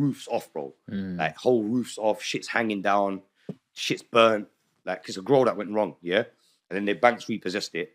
roof's off, bro. Like whole roof's off, shit's hanging down, shit's burnt. Like it's a grow that went wrong, yeah. And then the banks repossessed it.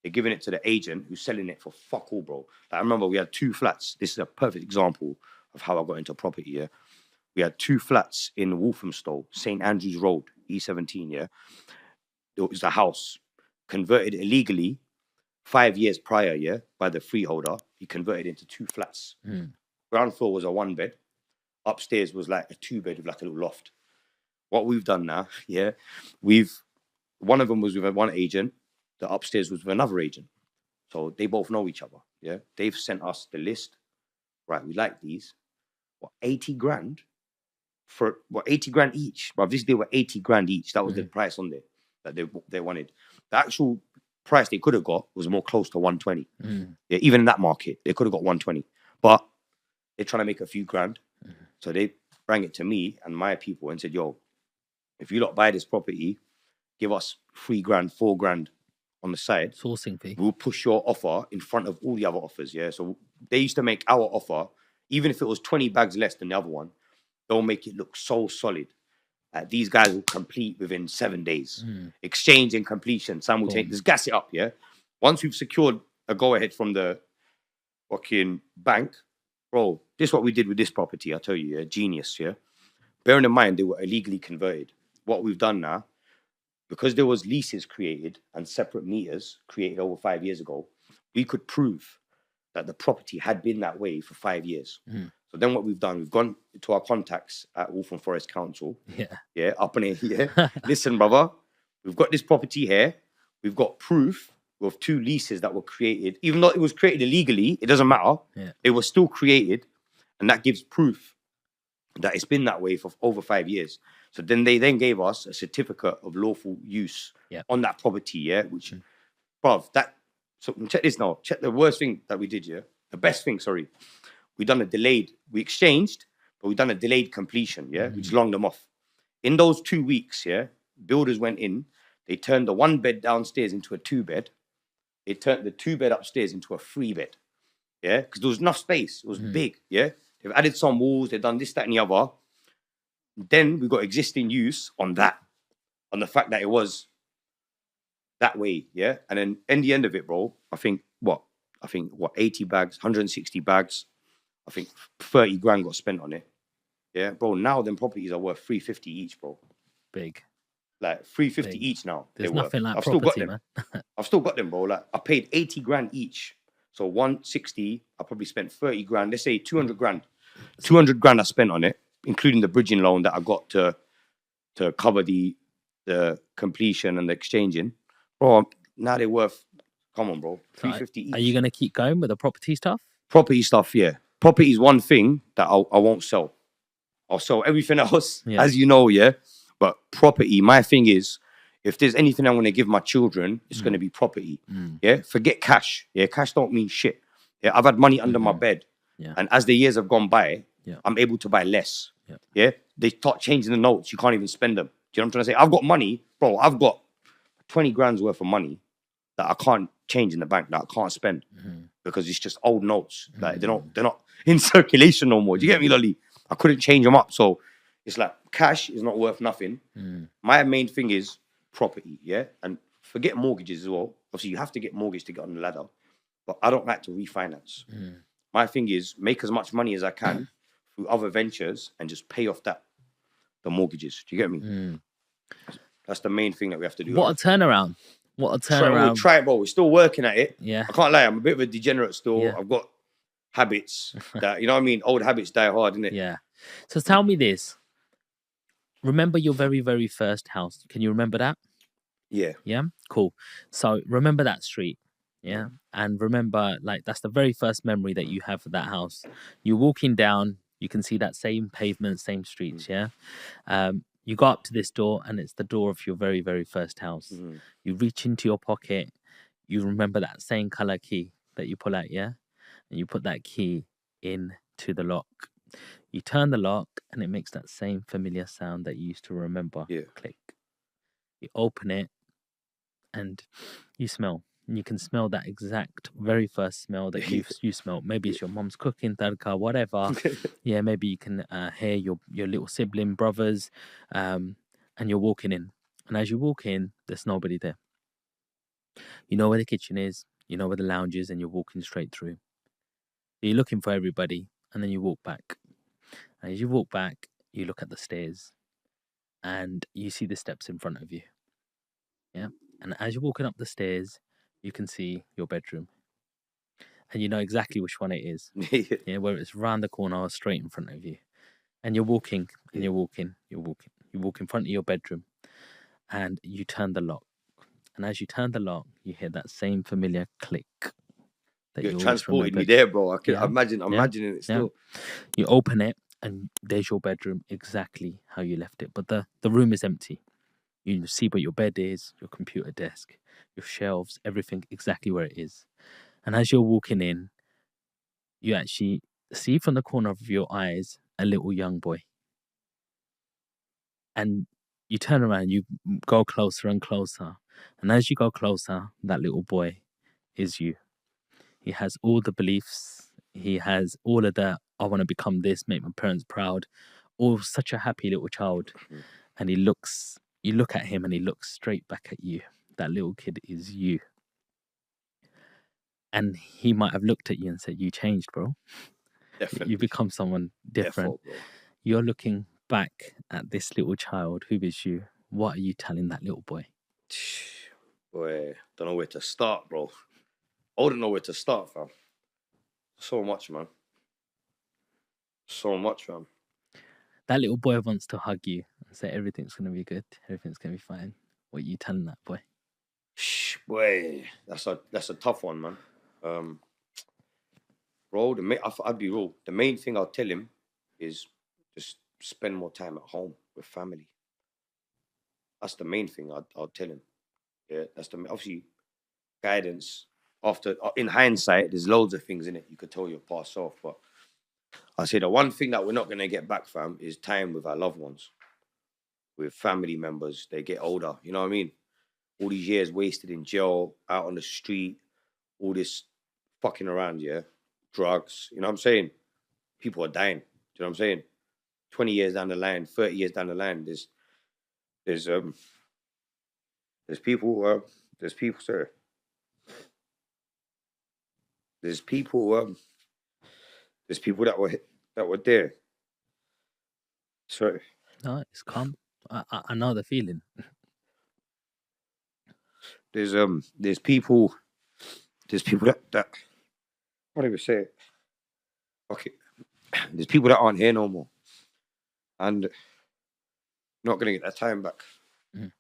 They're giving it to the agent who's selling it for fuck all, bro. Like, I remember we had 2 flats. This is a perfect example of how I got into property, yeah. We had 2 flats in Walthamstow, St. Andrews Road, E17, yeah. It was a house converted illegally 5 years prior, yeah, by the freeholder. He converted into 2 flats. Ground floor was a 1 bed. Upstairs was like a 2 bed with like a little loft. What we've done now, yeah, one of them was with one agent. The upstairs was with another agent. So they both know each other, yeah. They've sent us the list. Right, we like these. What, 80 grand? For what, 80 grand each? But this deal were 80 grand each. That was the price on there that they wanted. The actual price they could have got was more close to 120. Yeah, even in that market, they could have got 120. But they're trying to make a few grand. So they rang it to me and my people and said, yo, if you lot buy this property, give us 3 grand, 4 grand on the side. Sourcing fee. We'll push your offer in front of all the other offers, yeah? So they used to make our offer, even if it was 20 bags less than the other one, they'll make it look so solid. These guys will complete within 7 days. Exchange and completion simultaneously. Just gas it up, yeah? Once we've secured a go-ahead from the fucking bank, bro, this is what we did with this property, I tell you, yeah? Genius, yeah? Bearing in mind, they were illegally converted. What we've done now, because there was leases created and separate meters created over 5 years ago, we could prove that the property had been that way for 5 years. So then what we've done, we've gone to our contacts at Waltham Forest Council. Yeah, up in here. Listen, brother, we've got this property here. We've got proof of 2 leases that were created. Even though it was created illegally, it doesn't matter. They were still created. And that gives proof that it's been that way for over 5 years. So then they gave us a certificate of lawful use on that property, yeah? Which, bruv, so check this now. Check the worst thing that we did, yeah? The best thing, sorry. We exchanged, but we done a delayed completion, yeah? We just longed them off. In those 2 weeks, yeah, builders went in, they turned the 1 bed downstairs into a 2 bed. They turned the 2 bed upstairs into a 3 bed, yeah? Because there was enough space. It was big, yeah? They've added some walls, they've done this, that, and the other. Then we got existing use on that, on the fact that it was that way, yeah? And then in the end of it, bro, I think 80 bags, 160 bags, I think 30 grand got spent on it. Yeah, bro, now them properties are worth 350 each, bro. Big. Like 350 each now. There's nothing like I've property, still got them. man. I've still got them, bro. Like I paid 80 grand each. So 160, I probably spent 30 grand. Let's say 200 grand. 200 grand I spent on it, including the bridging loan that I got to cover the completion and the exchanging. Bro, now they're worth, come on, bro, 350 each. Are you going to keep going with the property stuff? Property stuff, yeah. Property is one thing that I won't sell. I'll sell everything else, as you know, yeah. But property, my thing is, if there's anything I'm going to give my children, it's going to be property. Yeah, forget cash. Yeah, cash don't mean shit. Yeah, I've had money under my bed, and as the years have gone by, I'm able to buy less. Yeah, they start changing the notes. You can't even spend them. Do you know what I'm trying to say? I've got money, bro. I've got 20 grand's worth of money that I can't change in the bank, that I can't spend because it's just old notes. Like they're not in circulation no more. Do you get me, Lolly? I couldn't change them up, so it's like cash is not worth nothing. My main thing is property, yeah, and forget mortgages as well. Obviously, you have to get mortgage to get on the ladder, but I don't like to refinance. My thing is make as much money as I can through other ventures and just pay off the mortgages. Do you get me? That's the main thing that we have to do. What a turnaround! What a turnaround! We'll try it, bro. We're still working at it. Yeah, I can't lie. I'm a bit of a degenerate still. I've got habits that, you know what I mean? Old habits die hard, innit? Yeah. So tell me this. Remember your very, very first house. Can you remember that? Yeah. Yeah? Cool. So remember that street. Yeah. And remember, like, that's the very first memory that you have of that house. You're walking down, you can see that same pavement, same streets. Yeah. You go up to this door and it's the door of your very, very first house. You reach into your pocket. You remember that same color key that you pull out. Yeah. And you put that key into the lock. You turn the lock and it makes that same familiar sound that you used to remember. Yeah. Click. You open it and you smell. and you can smell that exact very first smell that you smelled. Maybe it's your mom's cooking, tadka, whatever. Yeah, maybe you can hear your little sibling, brothers, and you're walking in. And as you walk in, there's nobody there. You know where the kitchen is, you know where the lounge is, and you're walking straight through. You're looking for everybody, and then you walk back. And as you walk back, you look at the stairs, and you see the steps in front of you. Yeah. And as you're walking up the stairs, you can see your bedroom. And you know exactly which one it is. Yeah, whether it's round the corner or straight in front of you. And you're walking, and you're walking. You walk in front of your bedroom, and you turn the lock. And as you turn the lock, you hear that same familiar click that You're you always transporting me remembered. there, bro. I can Yeah. imagine. I'm Yeah. imagining it still. You open it, and there's your bedroom exactly how you left it. But the room is empty. You see where your bed is, your computer desk, your shelves, everything exactly where it is. And as you're walking in, you actually see from the corner of your eyes a little young boy. And you turn around, you go closer and closer. And as you go closer, that little boy is you. He has all the beliefs. He has all of the, I want to become this, make my parents proud. All such a happy little child. And you look at him and he looks straight back at you. That little kid is you. And he might have looked at you and said, you changed, bro. Definitely. You become someone different. Bro. You're looking back at this little child who is you. What are you telling that little boy? Boy, don't know where to start, bro. I wouldn't know where to start, fam. So much, man. So much, fam. That little boy wants to hug you and say everything's going to be good. Everything's going to be fine. What are you telling that boy? Boy, that's a tough one, man. Bro, I'd be real. The main thing I'll tell him is just spend more time at home with family. That's the main thing I'll tell him. Yeah, that's obviously guidance. After, in hindsight, there's loads of things in it you could tell your past self, but I say the one thing that we're not gonna get back, fam, is time with our loved ones, with family members. They get older, you know what I mean? All these years wasted in jail, out on the street, all this fucking around, yeah, drugs. You know what I'm saying? People are dying. Do you know what I'm saying? 20 years down the line, 30 years down the line, there's people, sir. There's people that were there. Sorry. No, it's calm. I know the feeling. There's people that what do we say? Okay. There's people that aren't here no more. And not gonna get that time back. Mm.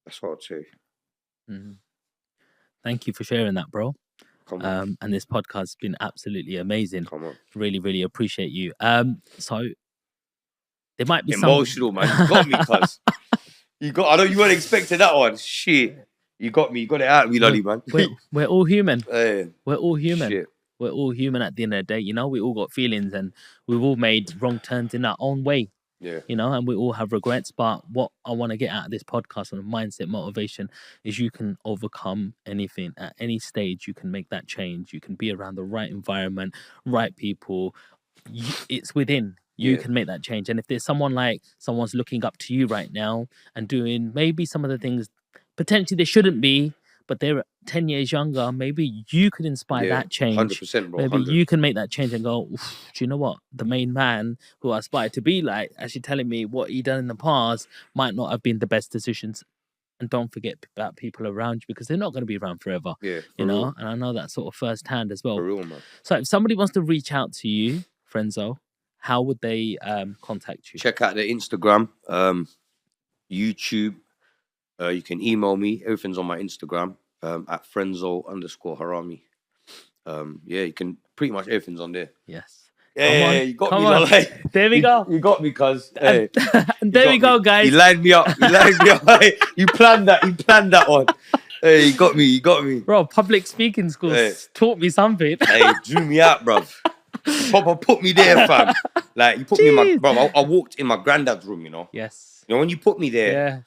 That's what I'd say. Mm. Thank you for sharing that, bro. Come on. And this podcast has been absolutely amazing. Come on. Really, really appreciate you. So there might be emotional, man. You got me, cuz. I know you weren't expecting that one. Shit. You got me. You got it out of me, Lolly, man. We're all human. Hey. We're all human. Shit. We're all human at the end of the day. You know, we all got feelings and we've all made wrong turns in our own way. Yeah. You know, and we all have regrets. But what I want to get out of this podcast on mindset motivation is you can overcome anything at any stage. You can make that change. You can be around the right environment, right people. It's within. You can make that change. And if there's someone's looking up to you right now and doing maybe some of the things potentially they shouldn't be, but they're 10 years younger, maybe you could inspire that change. 100%, bro. Maybe you can make that change and go, do you know what? The main man who I aspire to be like, actually telling me what he done in the past might not have been the best decisions. And don't forget about people around you because they're not going to be around forever. Yeah, you know, real. and I know that sort of firsthand as well. For real, man. So if somebody wants to reach out to you, Frenzo, how would they contact you? Check out the Instagram, YouTube. You can email me. Everything's on my Instagram at Frenzo_Harami. You can pretty much everything's on there. Yes. Yeah, you got me. Like, there we go. You got me, cuz. Hey, and there we go, guys. You lined me up. You planned that one. Hey, you got me. Bro, public speaking schools taught me something. Hey, drew me out, bro. Papa put me there, fam. Like, you put me in my... Bro, I walked in my granddad's room, you know? Yes. You know, when you put me there,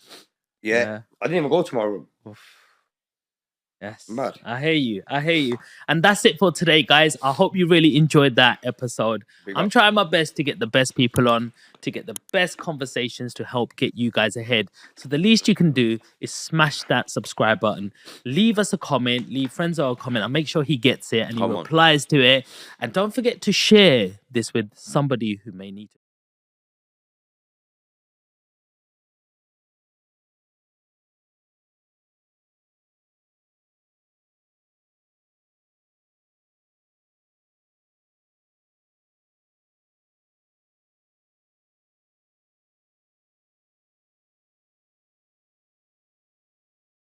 Yeah. I didn't even go to my room. Oof. Yes, Mad. I hear you. I hear you. And that's it for today, guys. I hope you really enjoyed that episode. Big I'm up. trying my best to get the best people on, to get the best conversations to help get you guys ahead. So the least you can do is smash that subscribe button. Leave us a comment, leave Frenzo a comment. I'll make sure he gets it and he Come on. replies to it. And don't forget to share this with somebody who may need it.